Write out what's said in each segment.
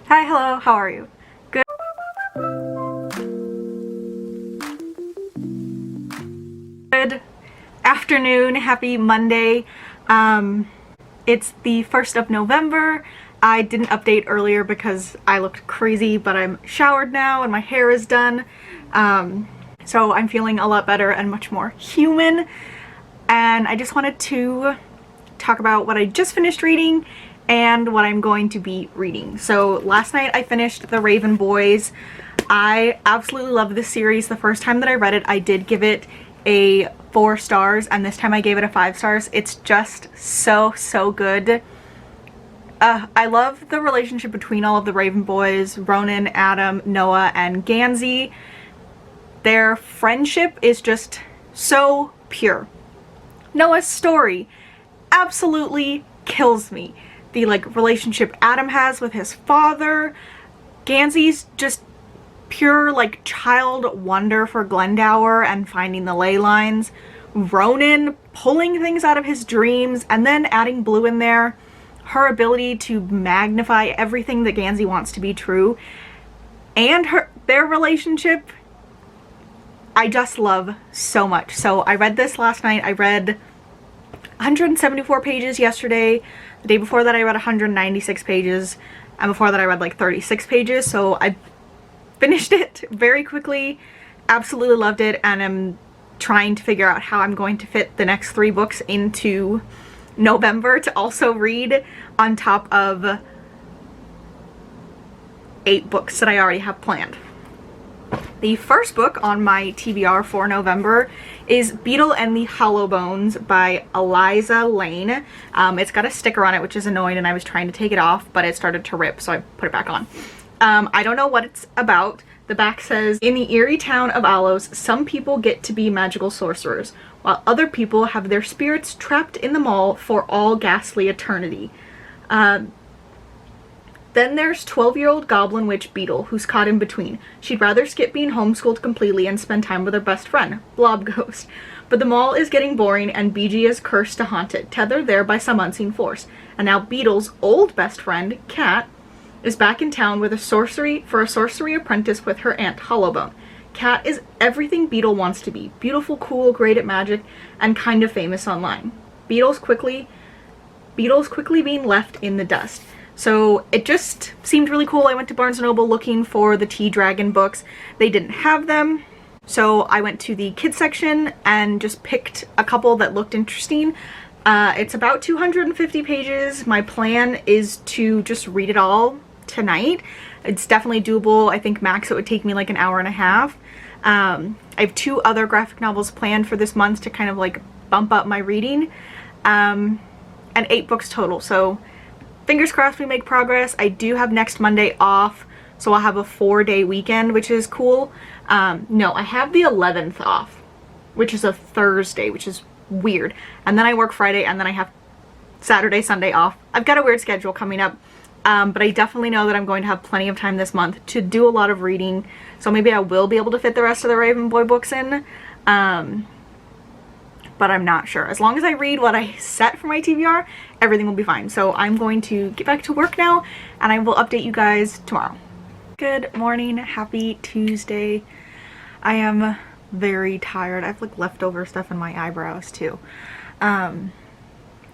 Hi, hello, how are you? Good afternoon, happy Monday. It's the 1st of November. I didn't update earlier because I looked crazy, but I'm showered now and my hair is done. So I'm feeling a lot better and much more human. And I just wanted to talk about what I just finished reading and what I'm going to be reading. So last night I finished The Raven Boys. I absolutely love this series. The first time that I read it, I did give it a 4 stars, and this time I gave it a 5 stars. It's just so good. I love the relationship between all of the Raven Boys, Ronan, Adam, Noah, and Gangsey. Their friendship is just so pure. Noah's story absolutely kills me. The relationship Adam has with his father. Gangsey's just pure child wonder for Glendower and finding the ley lines. Ronan pulling things out of his dreams, and then adding Blue in there. Her ability to magnify everything that Gangsey wants to be true. And their relationship I just love so much. So I read this last night. I read 174 pages yesterday. The day before that I read 196 pages. And before that I read 36 pages. So I finished it very quickly. Absolutely loved it. And I'm trying to figure out how I'm going to fit the next 3 books into November to also read on top of 8 books that I already have planned. The first book on my TBR for November is Beetle and the Hollow Bones by Eliza Lane. It's got a sticker on it, which is annoying, and I was trying to take it off, but it started to rip, so I put it back on. I don't know what it's about. The back says, in the eerie town of Alos, some people get to be magical sorcerers, while other people have their spirits trapped in the mall for all ghastly eternity. Then there's 12-year-old goblin witch Beetle, who's caught in between. She'd rather skip being homeschooled completely and spend time with her best friend, Blob Ghost. But the mall is getting boring, and BG is cursed to haunt it, tethered there by some unseen force. And now Beetle's old best friend, Cat, is back in town with a sorcery apprentice with her aunt Hollowbone. Cat is everything Beetle wants to be. Beautiful, cool, great at magic, and kind of famous online. Beetle's quickly being left in the dust. So it just seemed really cool. I went to Barnes & Noble looking for the T-Dragon books. They didn't have them. So I went to the kids section and just picked a couple that looked interesting. It's about 250 pages. My plan is to just read it all tonight. It's definitely doable. I think max it would take me an hour and a half. I have 2 other graphic novels planned for this month to kind of bump up my reading. And 8 books total. So fingers crossed we make progress. I do have next Monday off, so I'll have a 4-day weekend, which is cool. No, I have the 11th off, which is a Thursday, which is weird. And then I work Friday, and then I have Saturday, Sunday off. I've got a weird schedule coming up, but I definitely know that I'm going to have plenty of time this month to do a lot of reading, so maybe I will be able to fit the rest of the Raven Boy books in. But I'm not sure. As long as I read what I set for my TBR, everything will be fine. So I'm going to get back to work now, and I will update you guys tomorrow. Good morning, happy Tuesday. I am very tired. I have leftover stuff in my eyebrows too. I'm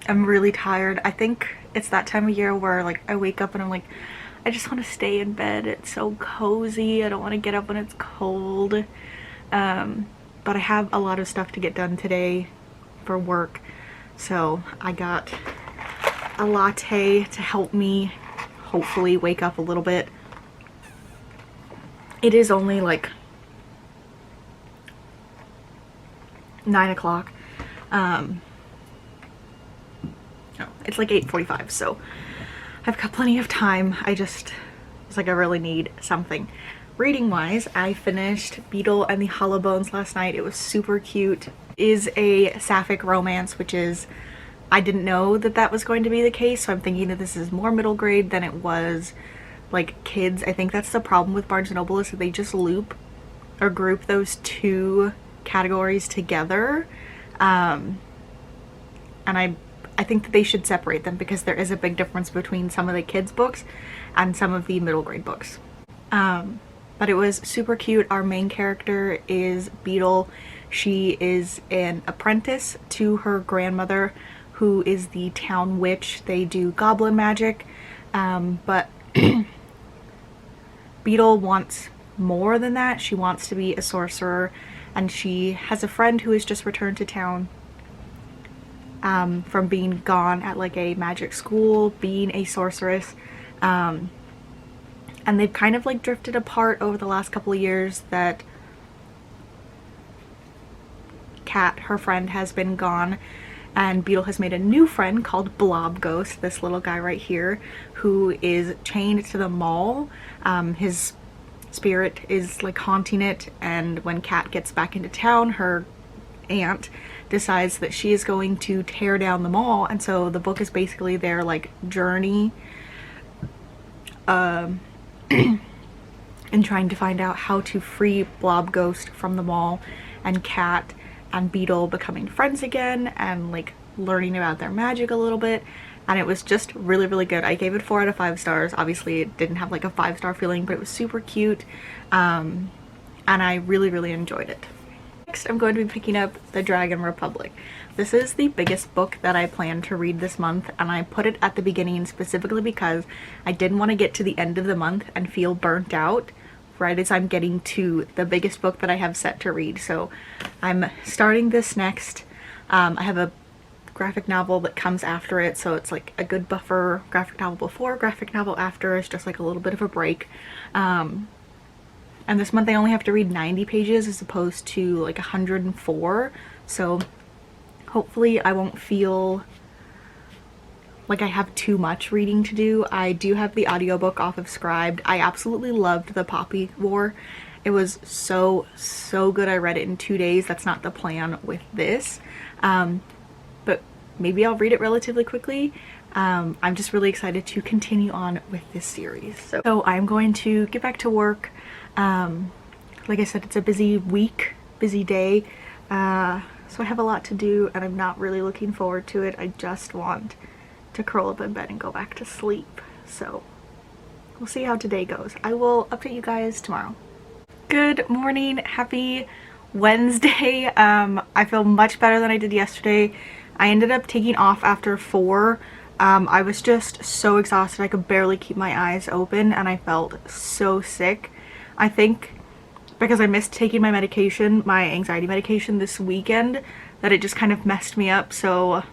really tired. I think it's that time of year where I wake up and I'm I just want to stay in bed. It's so cozy. I don't want to get up when it's cold. But I have a lot of stuff to get done today for work, so I got a latte to help me hopefully wake up a little bit. It is only 9 o'clock. No, it's 8:45, so I've got plenty of time. I just was I really need something. Reading wise, I finished Beetle and the Hollow Bones last night. It was super cute. It is a sapphic romance, which is, I didn't know that that was going to be the case, so I'm thinking that this is more middle grade than it was kids. I think that's the problem with Barnes & Noble, is that they just loop or group those 2 categories together. And I think that they should separate them because there is a big difference between some of the kids' books and some of the middle grade books. But it was super cute. Our main character is Beetle. She is an apprentice to her grandmother, who is the town witch. They do goblin magic, but Beetle wants more than that. She wants to be a sorcerer, and she has a friend who has just returned to town from being gone at like a magic school, being a sorceress. And they've kind of like drifted apart over the last couple of years that Kat, her friend, has been gone, and Beetle has made a new friend called Blob Ghost, this little guy right here, who is chained to the mall. His spirit is like haunting it, and when Kat gets back into town, her aunt decides that she is going to tear down the mall, and so the book is basically their like journey and trying to find out how to free Blob Ghost from the mall, and Kat and Beetle becoming friends again and like learning about their magic a little bit. And it was just really, really good. I gave it 4 out of 5 stars. Obviously it didn't have like a 5-star feeling, but it was super cute, and I really, really enjoyed it. Next, I'm going to be picking up The Dragon Republic. This is the biggest book that I plan to read this month, and I put it at the beginning specifically because I didn't want to get to the end of the month and feel burnt out right as I'm getting to the biggest book that I have set to read. So I'm starting this next. I have a graphic novel that comes after it, so it's like a good buffer. Graphic novel before, graphic novel after. It's just like a little bit of a break. And this month I only have to read 90 pages as opposed to like 104, so hopefully I won't feel like I have too much reading to do. I do have the audiobook off of Scribd. I absolutely loved The Poppy War. It was so good. I read it in 2 days. That's not the plan with this, but maybe I'll read it relatively quickly. I'm just really excited to continue on with this series. So I'm going to get back to work. Like I said, it's a busy week, busy day, so I have a lot to do and I'm not really looking forward to it. I just want to curl up in bed and go back to sleep. So we'll see how today goes. I will update you guys tomorrow. Good morning, happy Wednesday. I feel much better than I did yesterday. I ended up taking off after 4. I was just so exhausted. I could barely keep my eyes open and I felt so sick. I think because I missed taking my medication, my anxiety medication this weekend, that it just kind of messed me up, so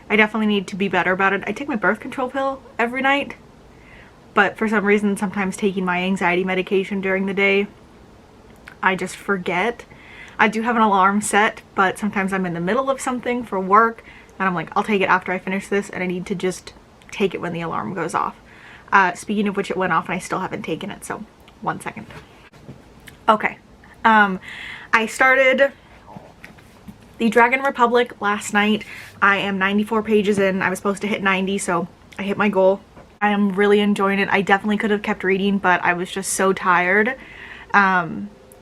I definitely need to be better about it. I take my birth control pill every night, but for some reason sometimes taking my anxiety medication during the day, I just forget. I do have an alarm set, but sometimes I'm in the middle of something for work and I'm like, I'll take it after I finish this, and I need to just take it when the alarm goes off. Speaking of which, it went off and I still haven't taken it, so 1 second. Okay, I started The Dragon Republic last night. I am 94 pages in. I was supposed to hit 90, so I hit my goal. I am really enjoying it. I definitely could have kept reading, but I was just so tired.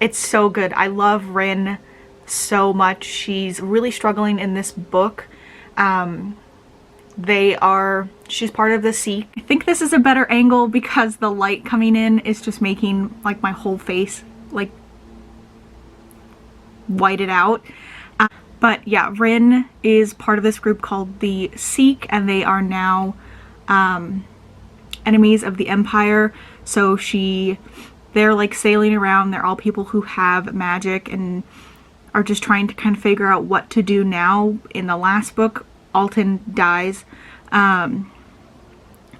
It's so good. I love Rin so much. She's really struggling in this book. She's part of the Seek. I think this is a better angle because the light coming in is just making like my whole face like whited out. But yeah, Rin is part of this group called the Seek, and they are now enemies of the Empire. So they're like sailing around. They're all people who have magic and are just trying to kind of figure out what to do now. In the last book, Alton dies, and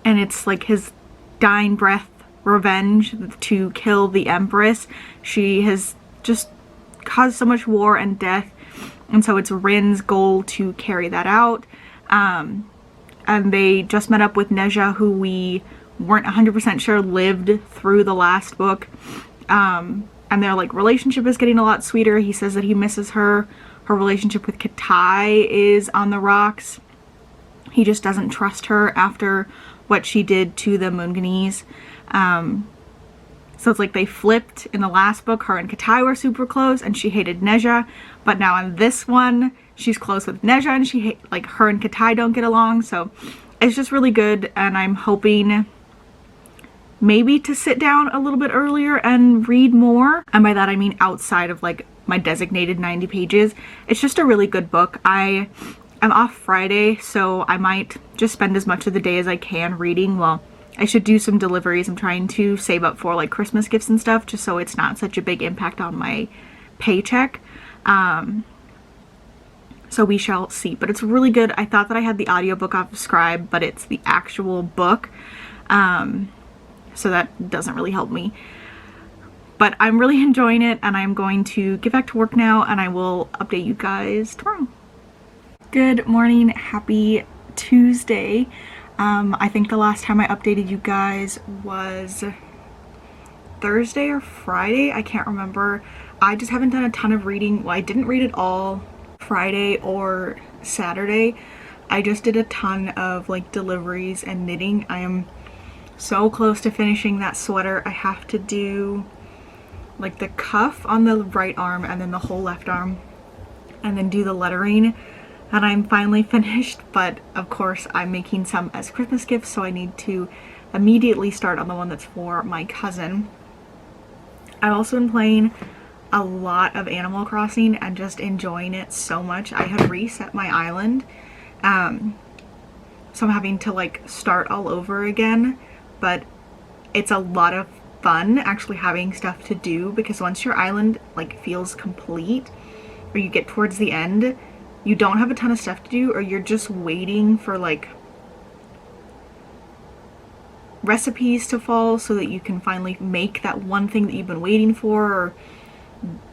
it's like his dying breath revenge to kill the Empress. She has just caused so much war and death, and so it's Rin's goal to carry that out. And they just met up with Neja, who we weren't 100% sure lived through the last book, and their like relationship is getting a lot sweeter. He says that he misses her. Her relationship with Katai is on the rocks. He just doesn't trust her after what she did to the Moonganese. So it's like they flipped. In the last book, her and Katai were super close and she hated Neja, but now in this one she's close with Neja, and she like her and Katai don't get along, so it's just really good. And I'm hoping maybe to sit down a little bit earlier and read more, and by that I mean outside of like my designated 90 pages. It's just a really good book. I am off Friday, so I might just spend as much of the day as I can reading. Well, I should do some deliveries. I'm trying to save up for like Christmas gifts and stuff, just so it's not such a big impact on my paycheck. So we shall see, but it's really good. I thought that I had the audiobook off of Scribe, but it's the actual book, so that doesn't really help me. But I'm really enjoying it, and I'm going to get back to work now, and I will update you guys tomorrow. Good morning, happy Tuesday. I think the last time I updated you guys was Thursday or Friday, I can't remember. I just haven't done a ton of reading. Well, I didn't read it all Friday or Saturday. I just did a ton of like deliveries and knitting. I am so close to finishing that sweater. I have to do like the cuff on the right arm and then the whole left arm, and then do the lettering, and I'm finally finished. But of course I'm making some as Christmas gifts, so I need to immediately start on the one that's for my cousin. I've also been playing a lot of Animal Crossing and just enjoying it so much. I have reset my island, so I'm having to like start all over again, but it's a lot of fun actually having stuff to do, because once your island like feels complete, or you get towards the end, you don't have a ton of stuff to do, or you're just waiting for like recipes to fall so that you can finally make that one thing that you've been waiting for, or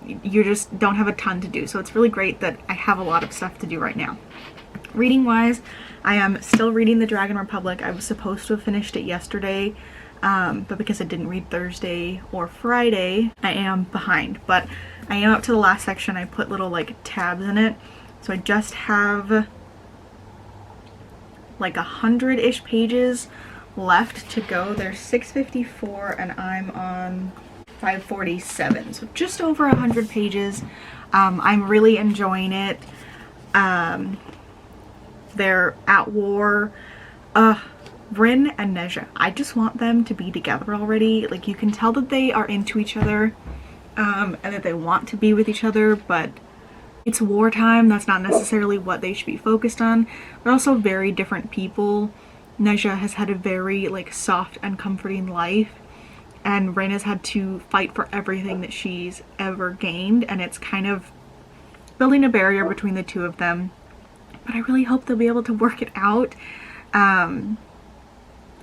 you just don't have a ton to do. So it's really great that I have a lot of stuff to do right now. Reading wise, I am still reading The Dragon Republic. I was supposed to have finished it yesterday, but because I didn't read Thursday or Friday, I am behind. But I am up to the last section. I put little like tabs in it, so I just have like 100-ish pages left to go. There's 654 and I'm on 547, so just over 100 pages. I'm really enjoying it. They're at war. Rin and Neja, I just want them to be together already. Like, you can tell that they are into each other, and that they want to be with each other, but it's wartime. That's not necessarily what they should be focused on. They're also very different people. Neja has had a very like soft and comforting life, and Rin has had to fight for everything that she's ever gained, and it's kind of building a barrier between the two of them. But I really hope they'll be able to work it out.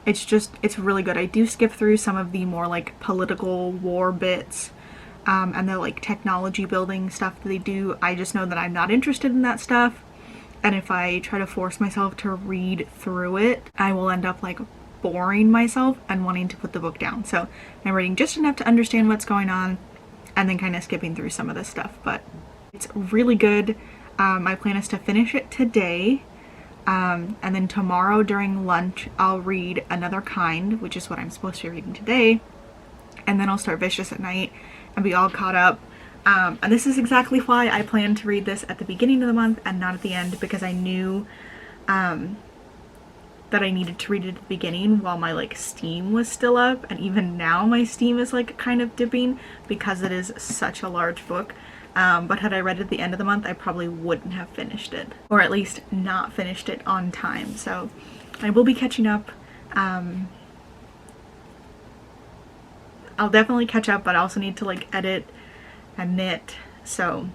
It's really good. I do skip through some of the more like political war bits, and the like technology building stuff that they do. I just know that I'm not interested in that stuff, and if I try to force myself to read through it, I will end up like boring myself and wanting to put the book down. So I'm reading just enough to understand what's going on, and then kind of skipping through some of this stuff. But it's really good. My plan is to finish it today, and then tomorrow during lunch I'll read Another Kind, which is what I'm supposed to be reading today, and then I'll start Vicious at night and be all caught up. And this is exactly why I planned to read this at the beginning of the month and not at the end, because I knew that I needed to read it at the beginning while my like Steam was still up, and even now my Steam is like kind of dipping because it is such a large book. But had I read it at the end of the month, I probably wouldn't have finished it, or at least not finished it on time. So I will be catching up. I'll definitely catch up, but I also need to like edit and knit, so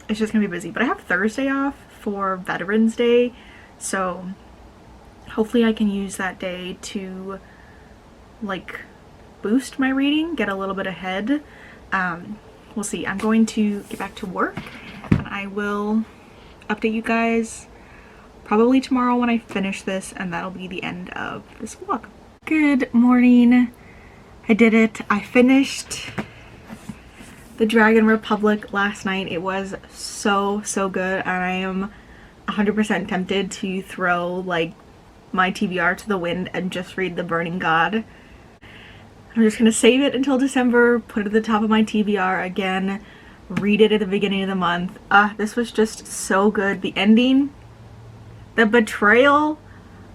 it's just gonna be busy. But I have Thursday off for Veterans Day, so hopefully I can use that day to like boost my reading, get a little bit ahead. We'll see. I'm going to get back to work, and I will update you guys probably tomorrow when I finish this, and that'll be the end of this vlog. Good morning. I did it. I finished The Dragon Republic last night. It was so good, and I am 100% tempted to throw like my TBR to the wind and just read The Burning God. I'm just gonna save it until December, put it at the top of my TBR again, read it at the beginning of the month. This was just so good. The ending, the betrayal,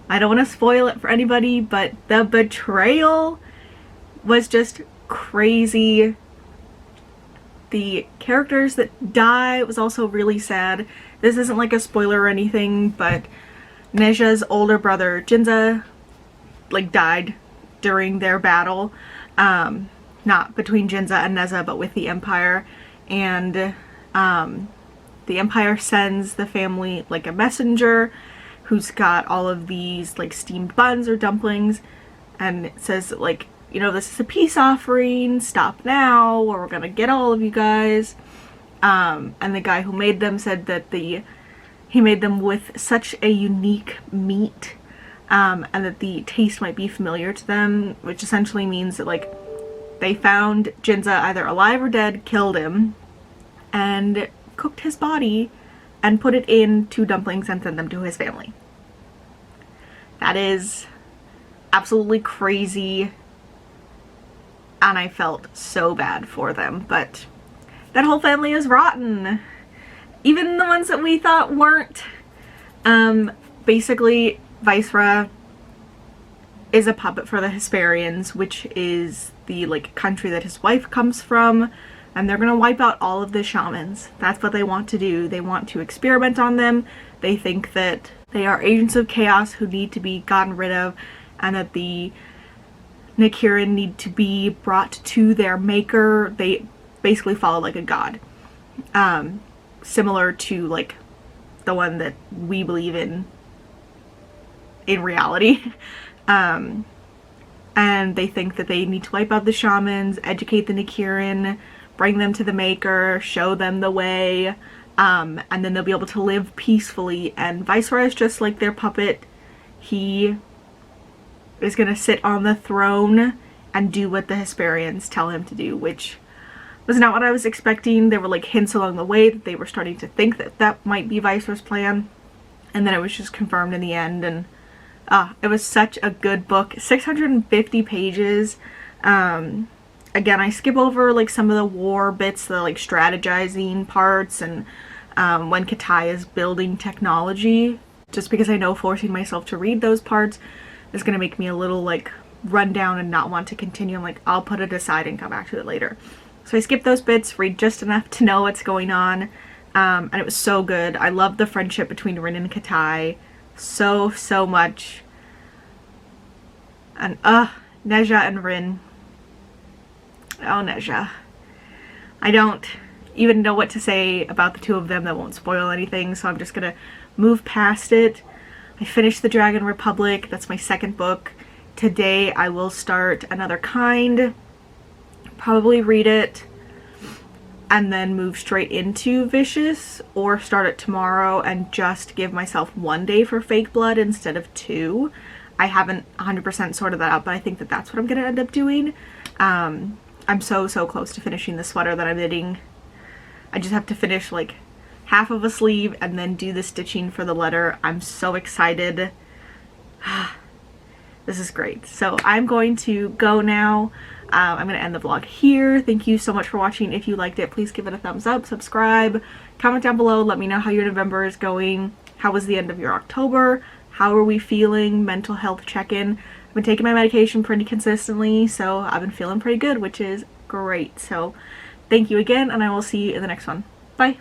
I don't want to spoil it for anybody, but the betrayal was just crazy. The characters that die was also really sad. This isn't like a spoiler or anything, but Neja's older brother Jinza like died during their battle. Not between Jinza and Neza, but with the Empire. And the Empire sends the family like a messenger who's got all of these like steamed buns or dumplings, and it says like, you know, this is a peace offering, stop now or we're gonna get all of you guys. And the guy who made them said that he made them with such a unique meat, and that the taste might be familiar to them, which essentially means that like they found Jinza either alive or dead, killed him, and cooked his body and put it in 2 dumplings and sent them to his family. That is absolutely crazy, and I felt so bad for them, but that whole family is rotten. Even the ones that we thought weren't. Basically, Viceroy is a puppet for the Hesperians, which is the like country that his wife comes from, and they're gonna wipe out all of the shamans. That's what they want to do. They want to experiment on them. They think that they are agents of chaos who need to be gotten rid of, and that the Nikirin need to be brought to their maker. They basically follow like a god, similar to like the one that we believe in reality. And they think that they need to wipe out the shamans, educate the Nikirin, bring them to the maker, show them the way, and then they'll be able to live peacefully. And Viceroy is just like their puppet. He is gonna sit on the throne and do what the Hesperians tell him to do, which was not what I was expecting. There were like hints along the way that they were starting to think that that might be Viceroy's plan, and then it was just confirmed in the end. And it was such a good book. 650 pages. Again, I skip over like some of the war bits, the like strategizing parts, and when Katai is building technology, just because I know forcing myself to read those parts is going to make me a little like run down and not want to continue. I'm like, I'll put it aside and come back to it later. So I skipped those bits, read just enough to know what's going on, and it was so good. I loved the friendship between Rin and Katai so much. And Neja and Rin. Oh, Neja. I don't even know what to say about the 2 of them that won't spoil anything, so I'm just gonna move past it. I finished The Dragon Republic. That's my 2nd book. Today I will start Another Kind, probably read it, and then move straight into Vicious, or start it tomorrow and just give myself 1 day for Fake Blood instead of 2. I haven't 100% sorted that out, but I think that that's what I'm going to end up doing. I'm so close to finishing the sweater that I'm knitting. I just have to finish like half of a sleeve and then do the stitching for the letter. I'm so excited. This is great. So I'm going to go now. I'm going to end the vlog here. Thank you so much for watching. If you liked it, please give it a thumbs up, subscribe, comment down below. Let me know how your November is going. How was the end of your October? How are we feeling? Mental health check-in. I've been taking my medication pretty consistently, so I've been feeling pretty good, which is great. So thank you again, and I will see you in the next one. Bye.